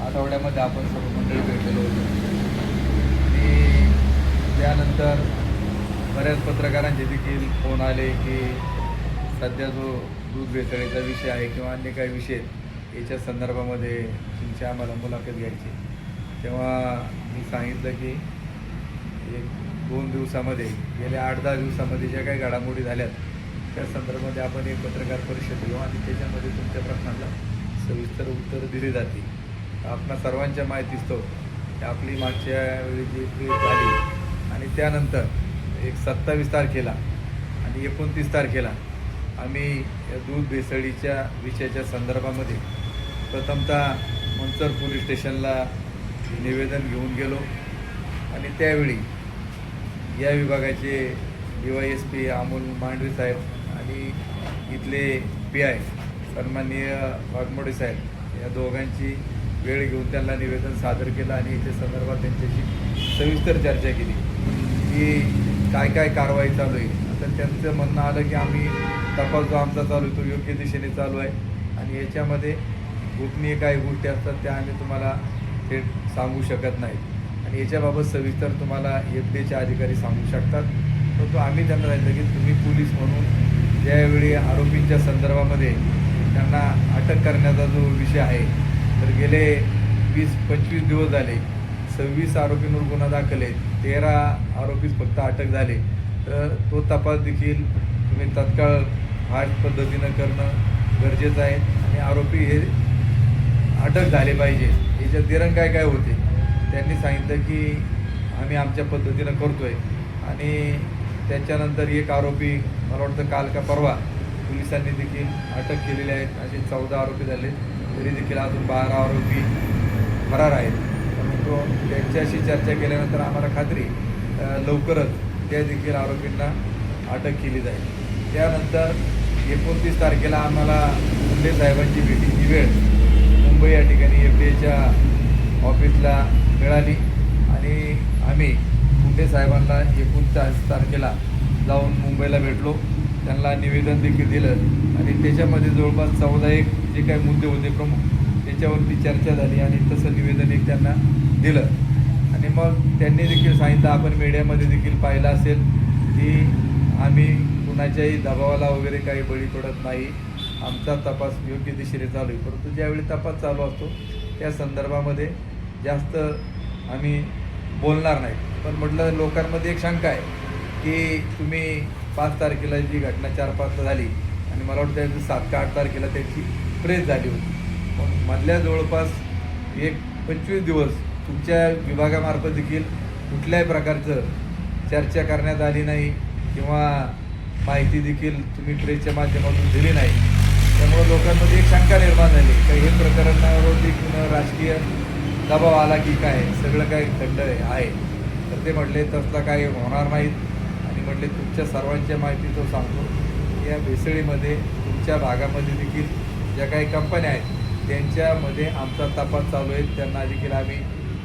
आठवड्यामध्ये आपण सर्व मंडळी भेटलेलो होतो आणि त्यानंतर बऱ्याच पत्रकारांचे देखील फोन आले की सध्या जो दूध भेसळीचा विषय आहे किंवा अन्य काही विषय याच्या संदर्भामध्ये तुमची आम्हाला मुलाखत घ्यायची. तेव्हा मी सांगितलं की 1-2 दिवसामध्ये गेल्या 8-10 दिवसामध्ये ज्या काही घडामोडी झाल्यात त्या संदर्भामध्ये आपण एक पत्रकार परिषद घेऊ आणि त्याच्यामध्ये तुमच्या प्रश्नांना सविस्तर उत्तरं दिली जातील. आपणा सर्वांच्या माहितीस्तव आपली मागच्या वेळी जी ट्रीप झाली आणि त्यानंतर एक 27 तारखेला आणि 29 तारखेला आम्ही या दूध भेसळीच्या विषयाच्या संदर्भामध्ये प्रथमतः मंचर पोलीस स्टेशनला निवेदन घेऊन गेलो आणि त्यावेळी या विभागाचे DYSP अमोल मांडवे साहेब आणि इथले PI सन्माननीय वाघमोडे साहेब या दोघांची वेळ घेऊन त्यांना निवेदन सादर केलं आणि याच्या संदर्भात त्यांच्याशी सविस्तर चर्चा केली की काय काय कारवाई चालू आहे. तर त्यांचं म्हणणं आलं की आम्ही तपास जो आमचा चालू आहे तो योग्य दिशेने चालू आहे आणि याच्यामध्ये गोपनीय काही गोष्टी असतात त्या आम्ही तुम्हाला थेट सांगू शकत नाही आणि याच्याबाबत सविस्तर तुम्हाला FDAचे अधिकारी सांगू शकतात. परंतु आम्ही त्यांना सांगितलं की तुम्ही पोलीस म्हणून ज्यावेळी आरोपींच्या संदर्भामध्ये त्यांना अटक करण्याचा जो विषय आहे तर गेले 20-25 दिवस झाले 26 आरोपींवर गुन्हा दाखल आहे, 13 आरोपीच फक्त अटक झाले. तर तो तपास देखील तुम्ही तत्काळ फास्ट पद्धतीनं करणं गरजेचं आहे आणि आरोपी हे अटक झाले पाहिजे. याच्यात दिरंग काय काय होते त्यांनी सांगितलं की आम्ही आमच्या पद्धतीनं करतो आहे आणि त्याच्यानंतर एक आरोपी मला वाटतं काल का परवा पोलिसांनी देखील अटक केलेली आहेत. असे 14 आरोपी झाले तरी देखील अजून 12 आरोपी फरार आहेत. परंतु त्यांच्याशी चर्चा केल्यानंतर आम्हाला खात्री लवकरच त्या देखील आरोपींना अटक केली जाईल. त्यानंतर 29 तारखेला आम्हाला मुंडे साहेबांची भेटीची वेळ मुंबई या ठिकाणी FDAच्या ऑफिसला मिळाली आणि आम्ही मुंडे साहेबांना 29 तारखेला जाऊन मुंबईला भेटलो, त्यांना निवेदन देखील दिलं आणि त्याच्यामध्ये जवळपास 14 जे काही मुद्दे होते प्रमुख त्याच्यावरती चर्चा झाली आणि तसं निवेदन एक त्यांना दिलं आणि मग त्यांनी देखील सांगितलं आपण मीडियामध्ये देखील पाहिलं असेल की आम्ही कुणाच्याही दबावाला वगैरे काही बळी पडत नाही, आमचा तपास योग्य दिशेने चालू आहे. परंतु ज्यावेळी तपास चालू असतो त्या संदर्भामध्ये जास्त आम्ही बोलणार नाही. पण म्हटलं लोकांमध्ये एक शंका आहे की तुम्ही 5 तारखेला जी घटना 4-5 झाली आणि मला वाटतं 7 का 8 तारखेला त्याची प्रेस झाली होती. मग मधल्या जवळपास 25 दिवस तुमच्या विभागामार्फत देखील कुठल्याही प्रकारचं चर्चा करण्यात आली नाही किंवा माहिती देखील तुम्ही प्रेसच्या माध्यमातून दिली नाही. त्यामुळे लोकांमध्ये एक शंका निर्माण झाली की हे प्रकरणावरती किंवा राजकीय दबाव आला की काय सगळं काय खंड आहे. तर ते म्हटले तसला काही होणार नाहीत आणि म्हटले तुमच्या सर्वांच्या माहितीचं सांगतो या भेसळीमध्ये तुमच्या भागामध्ये देखील ज्या काही कंपन्या आहेत त्यांच्यामध्ये आमचा तपास चालू आहे, त्यांना देखील आम्ही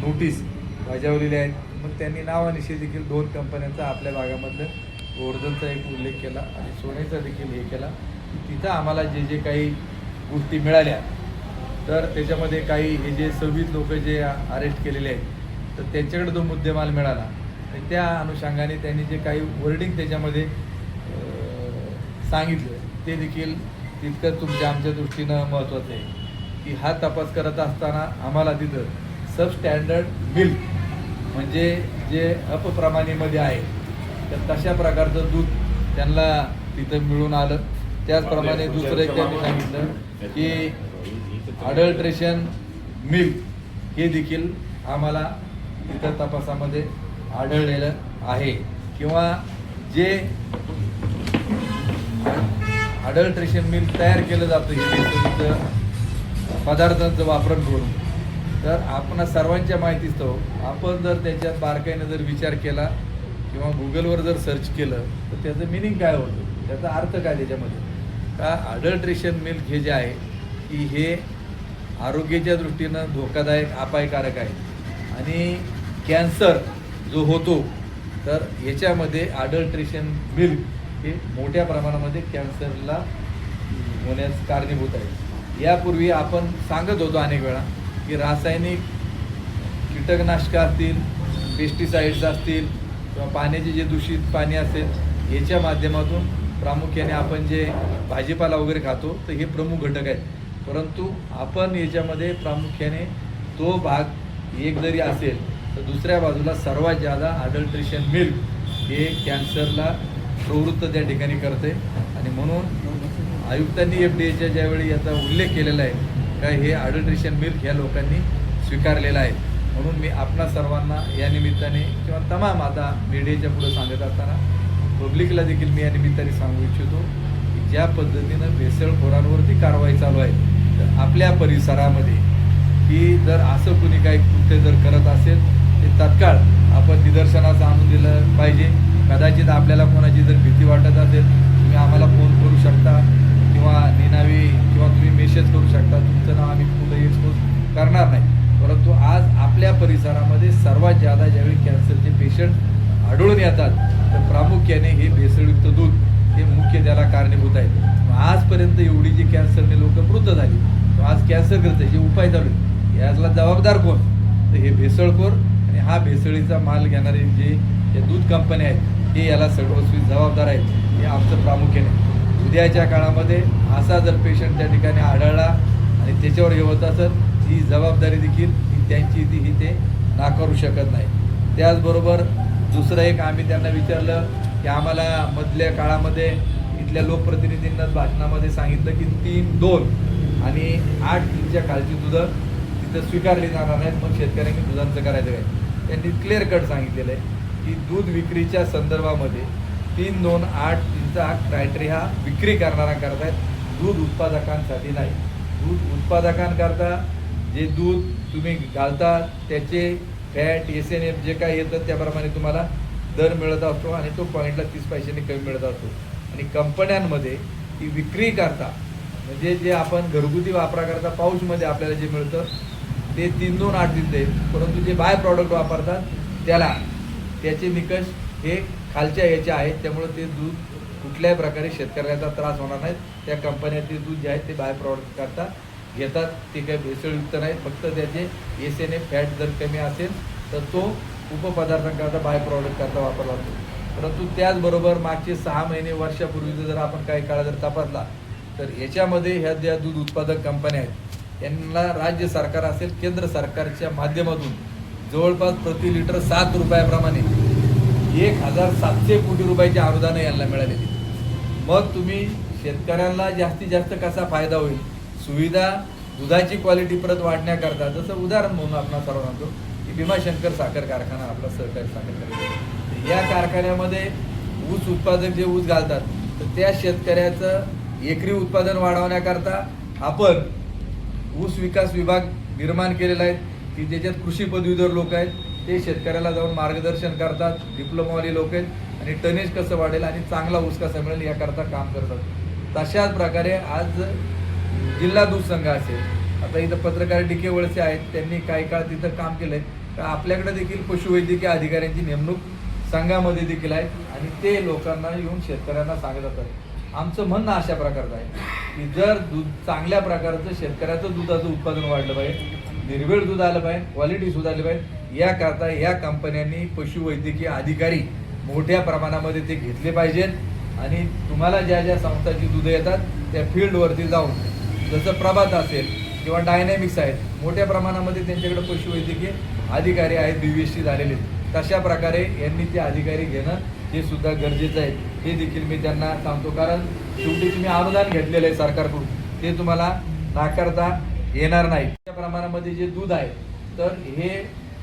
नोटीस बजावलेली आहेत. मग त्यांनी नावानिशी देखील 2 कंपन्यांचा आपल्या भागामधलं ओरजनचा एक उल्लेख केला आणि सोन्याचा देखील हे केला. तिथं आम्हाला जे जे काही गोष्टी मिळाल्या तर त्याच्यामध्ये काही हे जे 26 लोक जे अरेस्ट केलेले आहेत तर त्यांच्याकडे तो मुद्देमाल मिळाला आणि त्या अनुषंगाने त्यांनी जे काही वर्डिंग त्याच्यामध्ये सांगितलं ते देखील तितकंच तुमच्या आमच्या दृष्टीनं महत्त्वाचं आहे की हा तपास करत असताना आम्हाला तिथं सबस्टँडर्ड मिल्क म्हणजे जे अपप्रमाणेमध्ये आहे तर तशा प्रकारचं दूध त्यांना तिथं मिळून आलं. त्याचप्रमाणे दुसरं एक त्यांनी सांगितलं की अडल्ट्रेशन मिल्क हे देखील आम्हाला तिथं तपासामध्ये आढळलेलं आहे किंवा जे अडल्ट्रेशन मिल्क तयार केलं जातं हे भेसळीचं पदार्थांचं वापरण करून. तर आपण सर्वांच्या माहितीस्तव आपण जर त्याच्यात बारकाईनं जर विचार केला किंवा गुगलवर जर सर्च केलं तर त्याचं मिनिंग काय होतं, त्याचा अर्थ काय त्याच्यामध्ये का अडल्ट्रेशन मिल्क हे जे आहे की हे आरोग्याच्या दृष्टीनं धोकादायक अपायकारक आहे आणि कॅन्सर जो होतो तर याच्यामध्ये अडल्ट्रेशन मिल्क हे मोठ्या प्रमाणामध्ये कॅन्सरला होण्यास कारणीभूत आहे. यापूर्वी आपण सांगत होतो अनेक वेळा की रासायनिक कीटकनाशकं असतील, पेस्टिसाइड्स असतील किंवा पाण्याचे जे दूषित पाणी असेल याच्या माध्यमातून प्रामुख्याने आपण जे भाजीपाला वगैरे खातो तर हे प्रमुख घटक आहेत. परंतु आपण याच्यामध्ये प्रामुख्याने तो भाग एक जरी असेल तर दुसऱ्या बाजूला सर्वात जादा अडल्ट्रेशन मिल्क हे कॅन्सरला प्रवृत्त त्या ठिकाणी करते. आणि म्हणून आयुक्तांनी FDA ज्यावेळी याचा उल्लेख केलेला आहे का हे अडल्ट्रेशन मिल्क ह्या लोकांनी स्वीकारलेलं आहे. म्हणून मी आपणा सर्वांना या निमित्ताने किंवा तमाम आता मीडियाच्या पुढे सांगत असताना पब्लिकला देखील मी या निमित्ताने सांगू इच्छितो की ज्या पद्धतीनं भेसळखोरांवरती कारवाई चालू आहे तर आपल्या परिसरामध्ये की जर असं कुणी काही कृत्य जर करत असेल ते तात्काळ आपण निदर्शनास आणून दिलं पाहिजे. कदाचित आपल्याला कोणाची जर भीती वाटत असेल तुम्ही आम्हाला फोन करू शकता किंवा निनावी किंवा तुम्ही मेसेज करू शकता. तुमचं नाव आम्ही कुठे एक्सपोज करणार नाही. परंतु आज आपल्या परिसरामध्ये सर्वात जादा ज्यावेळी कॅन्सरचे पेशंट आढळून येतात तर प्रामुख्याने हे भेसळयुक्त दूध हे मुख्य त्याला कारणीभूत आहे. आजपर्यंत एवढी जी कॅन्सरने लोक मृत झाली आज कॅन्सरग्रस्त जे उपाय चालू आहेत याला जबाबदार कोण तर हे भेसळखोर आणि हा भेसळीचा माल घेणारे जे दूध कंपन्या आहेत हे याला सर्वस्वी जबाबदार आहेत. हे आमचं प्रामुख्याने उद्याच्या काळामध्ये असा जर पेशंट त्या ठिकाणी आढळला आणि त्याच्यावर हे होत असेल ही जबाबदारी देखील त्यांची ही ते नाकारू शकत नाही. त्याचबरोबर दुसरं एक आम्ही त्यांना विचारलं की आम्हाला मधल्या काळामध्ये इथल्या लोकप्रतिनिधींना भाषणामध्ये सांगितलं की 3-2 आणि 8-3च्या खालची दुधं तिथं स्वीकारली जाणार नाहीत. मग शेतकऱ्यांनी दुधांचं करायचं काय त्यांनी क्लिअर कट सांगितलेलं आहे की दूध विक्रीच्या संदर्भामध्ये 3-2-8-3चा हा क्रायटेरिया विक्री करणारा करतायत दूध उत्पादकांसाठी नाही. दूध उत्पादकांकरता जे दूध तुम्ही घालता त्याचे फॅट SNF जे काही येतं त्याप्रमाणे तुम्हाला दर मिळत असतो आणि तो पॉईंटला 30 पैशांनी कमी मिळत असतो. आणि कंपन्यांमध्ये ती विक्री करता म्हणजे जे आपण घरगुती वापराकरता पाऊचमध्ये आपल्याला जे मिळतं ते 3-2-8 देत. परंतु जे बाय प्रॉडक्ट वापरतात त्याला त्याचे निकष हे खालच्या याचे आहेत. त्यामुळे ते दूध कुठल्याही प्रकारे शेतकऱ्याचा त्रास होणार नाहीत. त्या कंपन्याचे दूध जे आहेत ते बाय प्रॉडक्ट करता घेतात ते काही भेसळयुक्त नाहीत. फक्त त्याचे SNF फॅट जर कमी असेल तर तो उपपदार्थांकरता बाय प्रॉडक्ट करता वापरला जातो. परंतु त्याचबरोबर मागचे 6 महिने वर्षापूर्वीचा जर आपण काही काळ जर तपासला तर याच्यामध्ये ह्या ज्या दूध उत्पादक कंपन्या आहेत यांना राज्य सरकार असेल केंद्र सरकारच्या माध्यमातून जवळपास प्रति लिटर 7 रुपयाप्रमाणे 1700 कोटी रुपयाचे अनुदान यांना मिळालेली. मग तुम्ही शेतकऱ्यांना जास्तीत जास्त कसा फायदा होईल सुविधा दुधाची क्वालिटी परत वाढण्याकरता जसं उदाहरण म्हणून आपण सर्व म्हणतो की भीमाशंकर साखर कारखाना आपला सहकारी साखर कारखाना या कारखान्यामध्ये ऊस उत्पादक जे ऊस घालतात तर त्या शेतकऱ्याचं एकरी उत्पादन वाढवण्याकरता आपण ऊस विकास विभाग निर्माण केलेला आहे की ज्याच्यात कृषी पदवीधर लोक आहेत ते शेतकऱ्याला जाऊन मार्गदर्शन करतात. डिप्लोमावाले लोक आहेत आणि टनेज कसं वाढेल आणि चांगला ऊस कसा मिळेल याकरता काम करतात. तशाच प्रकारे आज जिल्हा दूध संघ असेल आता इथं पत्रकार DK वळसे आहेत त्यांनी काही काळ तिथं काम केलं आहे तर आपल्याकडे देखील पशुवैद्यकीय अधिकाऱ्यांची नेमणूक संघामध्ये देखील आहे आणि ते लोकांना येऊन शेतकऱ्यांना सांगत असतात. आमचं म्हणणं अशा प्रकारचं आहे की जर दूध चांगल्या प्रकारचं शेतकऱ्याचं दुधाचं उत्पादन वाढलं पाहिजे निर्वेळ दूध आलं पाहिजे क्वालिटी सुधारली पाहिजे याकरता या कंपन्यांनी पशुवैद्यकीय अधिकारी मोठ्या प्रमाणामध्ये ते घेतले पाहिजेत. आणि तुम्हाला ज्या ज्या संस्थांची दूध येतात त्या फील्डवरती जाऊन जसं प्रभात असेल किंवा डायनॅमिक्स आहेत मोठ्या प्रमाणामध्ये त्यांच्याकडे पशुवैद्यकीय अधिकारी आहेत BVSC झालेले तशा प्रकारे यांनी ते अधिकारी घेणं हे सुद्धा गरजेचं आहे. हे देखील मी त्यांना सांगतो कारण शेवटी तुम्ही अनुदान घेतलेलं आहे सरकारकडून ते तुम्हाला नाकारता येणार नाही. त्या प्रमाणामध्ये जे दूध आहे तर हे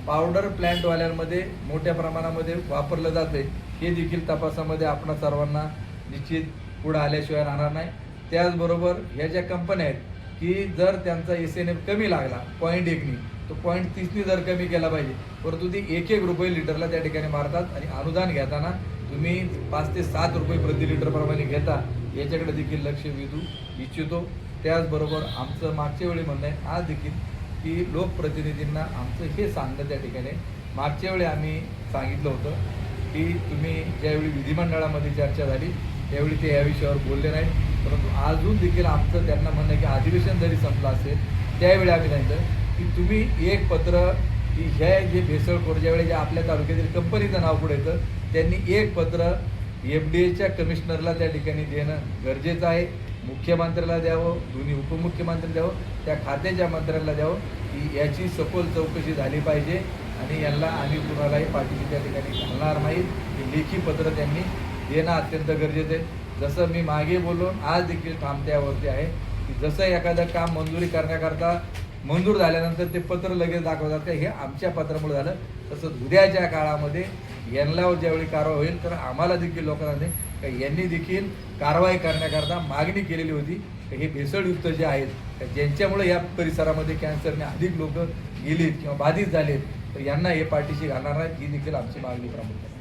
पावडर प्लॅन्टवाल्यांमध्ये मोठ्या प्रमाणामध्ये वापरलं जाते हे देखील तपासामध्ये आपण सर्वांना निश्चित पुढे आल्याशिवाय राहणार नाही. त्याचबरोबर ह्या ज्या कंपन्या आहेत की जर त्यांचा SNF कमी लागला 0.1नी तो 0.30नी जर कमी केला पाहिजे परंतु ती 1-1 रुपये लिटरला त्या ठिकाणी मारतात आणि अनुदान घेताना तुम्ही 5 ते 7 रुपये प्रति लिटर प्रमाणे घेता याच्याकडे देखील लक्ष वेधू इच्छितो. त्याचबरोबर आमचं मागच्या वेळी म्हणणं आहे आज देखील की लोकप्रतिनिधींना आमचं हे सांगणं त्या ठिकाणी मागच्या वेळी आम्ही सांगितलं होतं की तुम्ही ज्यावेळी विधिमंडळामध्ये चर्चा झाली त्यावेळी ते या विषयावर बोलले नाहीत. परंतु अजून देखील आमचं त्यांना म्हणणं की अधिवेशन जरी संपलं असेल त्यावेळी आम्ही त्यांचं की तुम्ही एक पत्र की ह्या जे भेसळखोर ज्यावेळी ज्या आपल्या तालुक्यातील कंपनीचं नाव पुढे येतं त्यांनी एक पत्र FDA कमिशनरला त्या ठिकाणी देणं गरजेचं आहे. मुख्यमंत्र्याला द्यावं, दोन्ही उपमुख्यमंत्र्यांना द्यावं, त्या खात्याच्या मंत्र्यांना द्यावं की याची सखोल चौकशी झाली पाहिजे आणि यांना आम्ही कुणालाही पाठीशी त्या ठिकाणी घालणार नाहीत. हे लेखी पत्र त्यांनी देणं अत्यंत गरजेचं आहे. जसं मी मागे बोललो आज देखील ठामत्यावरती आहे की जसं एखादं काम मंजुरी करण्याकरता मंजूर झाल्यानंतर ते पत्र लगेच दाखवतात हे आमच्या पत्रामुळे झालं, तसंच उद्याच्या काळामध्ये यांना ज्यावेळी कारवाई होईल तर आम्हाला देखील लोकांना यांनी देखील कारवाई करण्याकरता मागणी केलेली होती की हे भेसळयुक्त जे आहेत ज्यांच्यामुळे या परिसरामध्ये कॅन्सरने अधिक लोक गेलीत किंवा बाधित झालेत तर यांना हे पाठीशी घालणार नाहीत ही देखील आमची मागणी प्रमुख आहे.